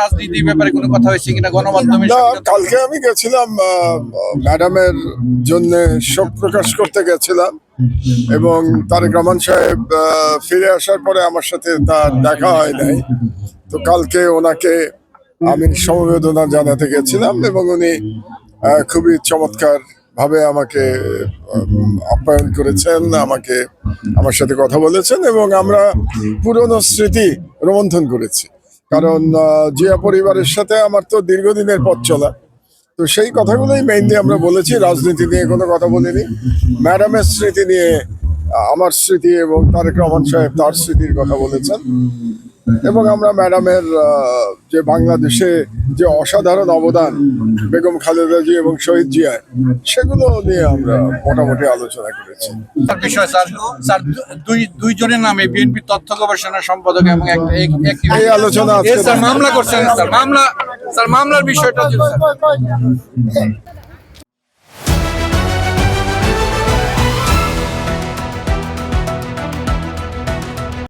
রাজনীতির ব্যাপারে কোনো কথা হয়েছে কিনা গণমাধ্যমে? না, কালকে আমি গেছিলাম ম্যাডামের জন্য শোক প্রকাশ করতে গেছিলাম, এবং তারেক রহমান সাহেব ফিরে আসার পরে আমার সাথে তার দেখা হয় নাই। তো কালকে ওনাকে আমি সমবেদনা জানাতে গেছিলাম, এবং উনি খুবই চমৎকার ভাবে আমাকে আপ্যায়ন করেছেন, আমার সাথে কথা বলেছেন, এবং আমরা পুরনো স্মৃতি রোমন্থন করেছি। কারণ জিয়া পরিবারের সাথে আমার তো দীর্ঘদিনের পথ চলা, তো সেই কথাগুলোই মেইনলি আমরা বলেছি। রাজনীতি নিয়ে কোনো কথা বলিনি। ম্যাডামের স্মৃতি নিয়ে আমার স্মৃতি এবং তারেক রহমান সাহেব তার স্মৃতির কথা বলেছেন, এবং আমরা ম্যাডামের যে বাংলাদেশে যে অসাধারণ অবদান বেগম খালেদা জি এবং শহীদ জিয়ায়, সেগুলো নিয়ে আমরা মোটামুটি আলোচনা করেছি। বিষয় স্যার, দুইজনের নামে বিএনপি তথ্য গবেষণা সম্পাদক এবং এই আলোচনা স্যার মামলা করছেন, স্যার মামলার বিষয়টা